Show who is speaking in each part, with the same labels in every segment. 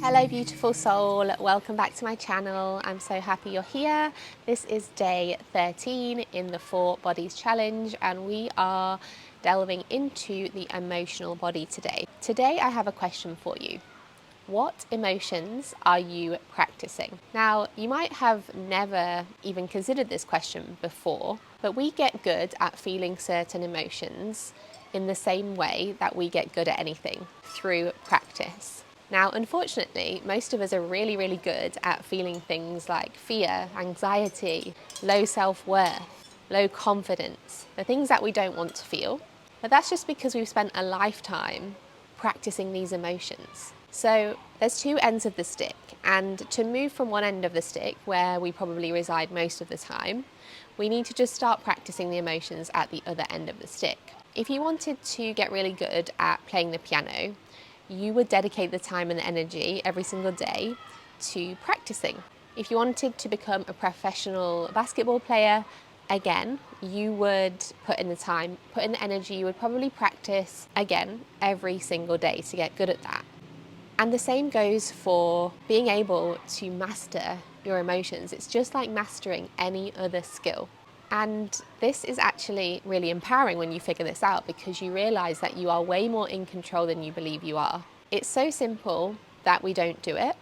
Speaker 1: Hello beautiful soul, welcome back to my channel. I'm so happy you're here. This is day 13 in the 4 Bodies Challenge and we are delving into the emotional body today. Today I have a question for you. What emotions are you practicing? Now, you might have never even considered this question before, but we get good at feeling certain emotions in the same way that we get good at anything, through practice. Now, unfortunately, most of us are really good at feeling things like fear, anxiety, low self-worth, low confidence, the things that we don't want to feel. But that's just because we've spent a lifetime practicing these emotions. So there's 2 ends of the stick, and to move from one end of the stick, where we probably reside most of the time, we need to just start practicing the emotions at the other end of the stick. If you wanted to get really good at playing the piano, you would dedicate the time and the energy every single day to practicing. If you wanted to become a professional basketball player, again, you would put in the time, put in the energy, you would probably practice again every single day to get good at that. And the same goes for being able to master your emotions. It's just like mastering any other skill. And this is actually really empowering when you figure this out, because you realize that you are way more in control than you believe you are. It's so simple that we don't do it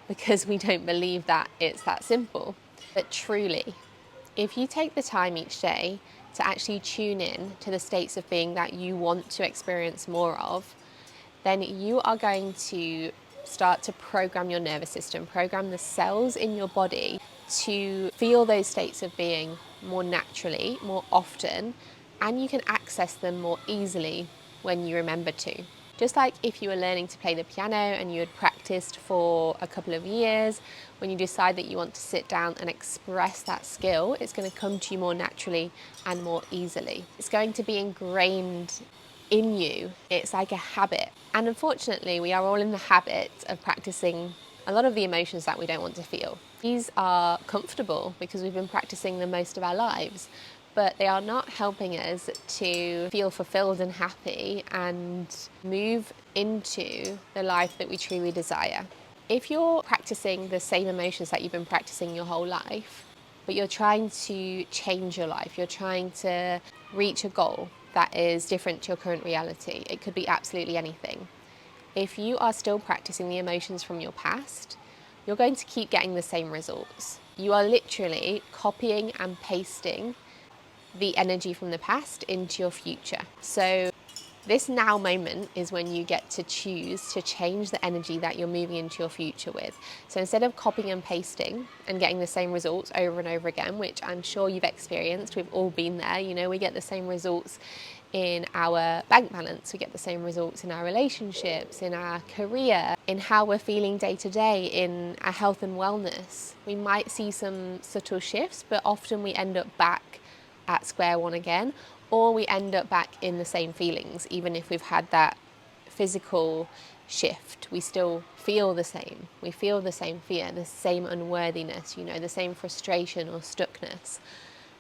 Speaker 1: because we don't believe that it's that simple. But truly, if you take the time each day to actually tune in to the states of being that you want to experience more of, then you are going to start to program your nervous system, program the cells in your body to feel those states of being more naturally, more often, and you can access them more easily when you remember to. Just like if you were learning to play the piano and you had practiced for a couple of years, when you decide that you want to sit down and express that skill, it's going to come to you more naturally and more easily. It's going to be ingrained in you. It's like a habit. And unfortunately, we are all in the habit of practicing a lot of the emotions that we don't want to feel. These are comfortable because we've been practicing them most of our lives, but they are not helping us to feel fulfilled and happy and move into the life that we truly desire. If you're practicing the same emotions that you've been practicing your whole life, but you're trying to change your life, you're trying to reach a goal that is different to your current reality, it could be absolutely anything. If you are still practicing the emotions from your past, you're going to keep getting the same results. You are literally copying and pasting the energy from the past into your future. So this now moment is when you get to choose to change the energy that you're moving into your future with. So instead of copying and pasting and getting the same results over and over again, which I'm sure you've experienced, we've all been there, you know, we get the same results in our bank balance, we get the same results in our relationships, in our career, in how we're feeling day to day, in our health and wellness. We might see some subtle shifts, but often we end up back at square one again, or we end up back in the same feelings. Even if we've had that physical shift, we still feel the same. We feel the same fear, the same unworthiness, you know, the same frustration or stuckness.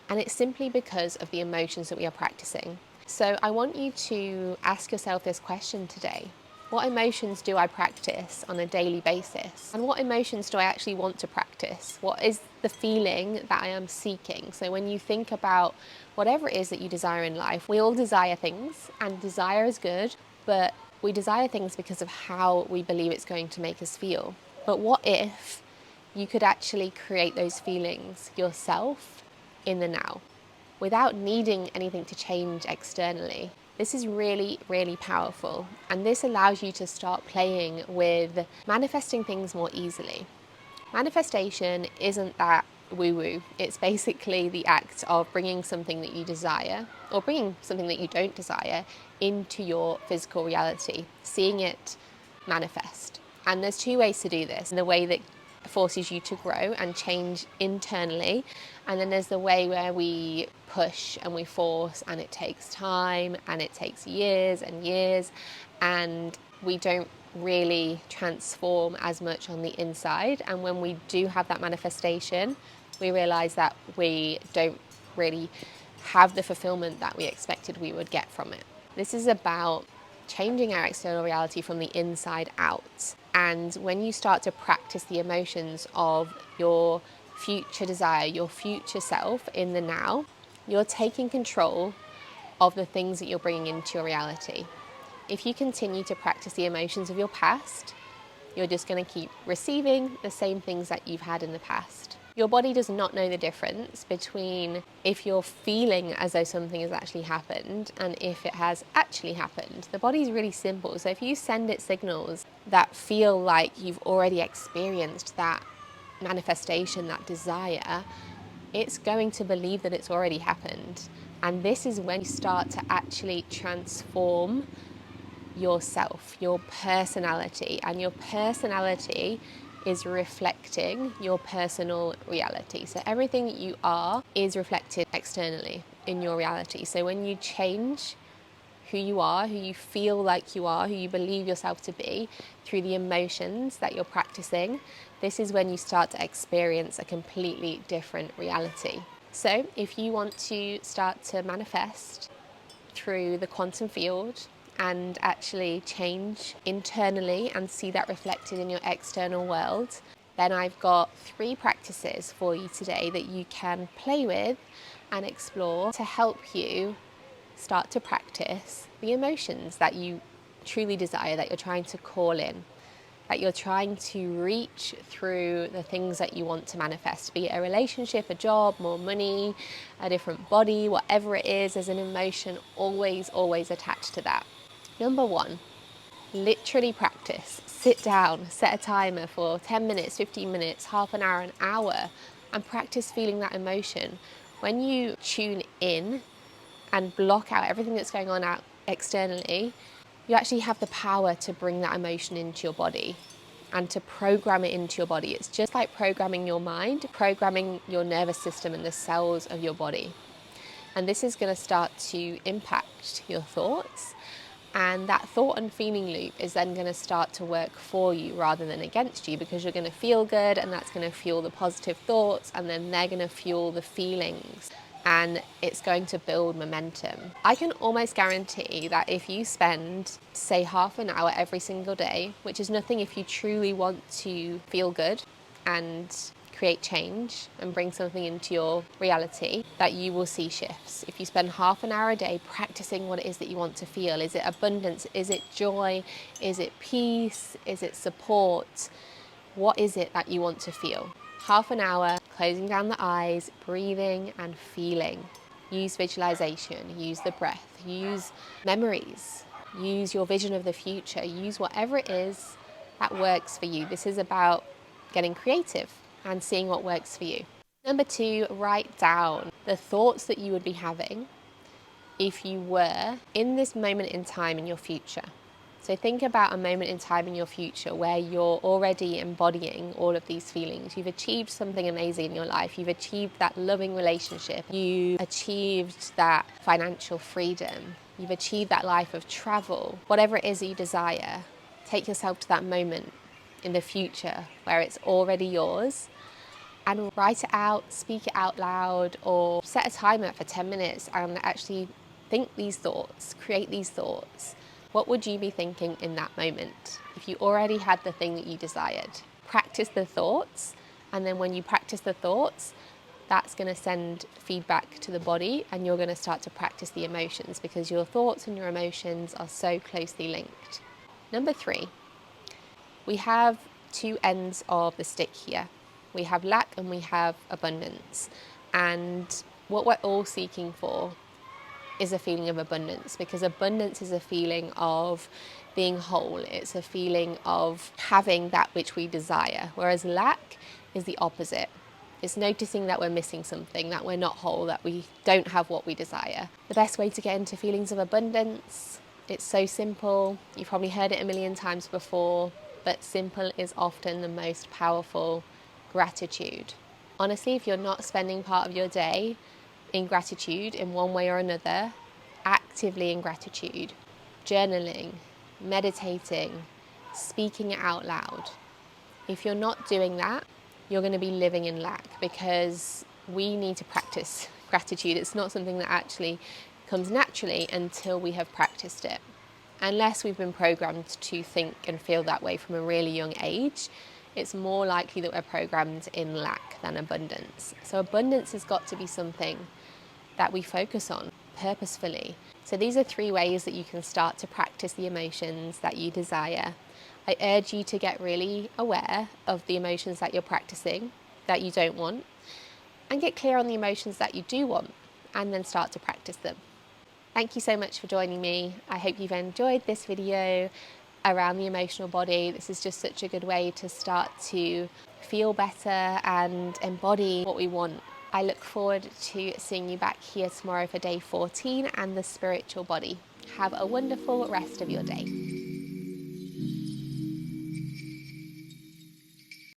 Speaker 1: And it's simply because of the emotions that we are practicing. So I want you to ask yourself this question today. What emotions do I practice on a daily basis? And what emotions do I actually want to practice? What is the feeling that I am seeking? So when you think about whatever it is that you desire in life, we all desire things, and desire is good, but we desire things because of how we believe it's going to make us feel. But what if you could actually create those feelings yourself in the now, without needing anything to change externally? This is really powerful, and this allows you to start playing with manifesting things more easily. Manifestation isn't that woo-woo. It's basically the act of bringing something that you desire, or bringing something that you don't desire, into your physical reality, seeing it manifest. And there's 2 ways to do this. The way that forces you to grow and change internally, and then there's the way where we push and we force, and it takes time and it takes years and years, and we don't really transform as much on the inside. And when we do have that manifestation, we realize that we don't really have the fulfillment that we expected we would get from it. This is about changing our external reality from the inside out And when you start to practice the emotions of your future desire, your future self in the now, you're taking control of the things that you're bringing into your reality. If you continue to practice the emotions of your past, you're just going to keep receiving the same things that you've had in the past. Your body does not know the difference between if you're feeling as though something has actually happened and if it has actually happened. The body's really simple. So if you send it signals that feel like you've already experienced that manifestation, that desire, it's going to believe that it's already happened. And this is when you start to actually transform yourself, your personality, and your personality is reflecting your personal reality. So everything that you are is reflected externally in your reality. So when you change who you are, who you feel like you are, who you believe yourself to be through the emotions that you're practicing, this is when you start to experience a completely different reality. So if you want to start to manifest through the quantum field and actually change internally and see that reflected in your external world, then I've got 3 practices for you today that you can play with and explore to help you start to practice the emotions that you truly desire, that you're trying to call in, that you're trying to reach through the things that you want to manifest, be it a relationship, a job, more money, a different body, whatever it is, there's an emotion always attached to that. Number 1, literally practice. Sit down, set a timer for 10 minutes, 15 minutes, half an hour, an hour, and practice feeling that emotion. When you tune in and block out everything that's going on out externally, you actually have the power to bring that emotion into your body and to program it into your body. It's just like programming your mind, programming your nervous system and the cells of your body. And this is going to start to impact your thoughts. And that thought and feeling loop is then going to start to work for you rather than against you, because you're going to feel good, and that's going to fuel the positive thoughts, and then they're going to fuel the feelings, and it's going to build momentum. I can almost guarantee that if you spend, say, half an hour every single day, which is nothing if you truly want to feel good and create change and bring something into your reality, that you will see shifts. If you spend half an hour a day practicing what it is that you want to feel, is it abundance? Is it joy? Is it peace? Is it support? What is it that you want to feel? Half an hour, closing down the eyes, breathing and feeling. Use visualization, use the breath, use memories, use your vision of the future, use whatever it is that works for you. This is about getting creative and seeing what works for you. Number 2, write down the thoughts that you would be having if you were in this moment in time in your future. So think about a moment in time in your future where you're already embodying all of these feelings. You've achieved something amazing in your life. You've achieved that loving relationship. You achieved that financial freedom. You've achieved that life of travel. Whatever it is that you desire, take yourself to that moment in the future where it's already yours, and write it out, speak it out loud, or set a timer for 10 minutes and actually think these thoughts, create these thoughts. What would you be thinking in that moment if you already had the thing that you desired? Practice the thoughts, and then when you practice the thoughts, that's going to send feedback to the body, and you're going to start to practice the emotions, because your thoughts and your emotions are so closely linked. Number 3, we have 2 ends of the stick here. We have lack and we have abundance. And what we're all seeking for is a feeling of abundance, because abundance is a feeling of being whole. It's a feeling of having that which we desire, whereas lack is the opposite. It's noticing that we're missing something, that we're not whole, that we don't have what we desire. The best way to get into feelings of abundance, it's so simple. You've probably heard it a million times before, but simple is often the most powerful. Gratitude. Honestly, if you're not spending part of your day in gratitude in one way or another, actively in gratitude, journaling, meditating, speaking it out loud, if you're not doing that, you're going to be living in lack, because we need to practice gratitude. It's not something that actually comes naturally until we have practiced it. unless we've been programmed to think and feel that way from a really young age, it's more likely that we're programmed in lack than abundance. So abundance has got to be something that we focus on purposefully. So these are 3 ways that you can start to practice the emotions that you desire. I urge you to get really aware of the emotions that you're practicing that you don't want, and get clear on the emotions that you do want, and then start to practice them. Thank you so much for joining me. I hope you've enjoyed this video around the emotional body. This is just such a good way to start to feel better and embody what we want. I look forward to seeing you back here tomorrow for day 14 and the spiritual body. Have a wonderful rest of your day.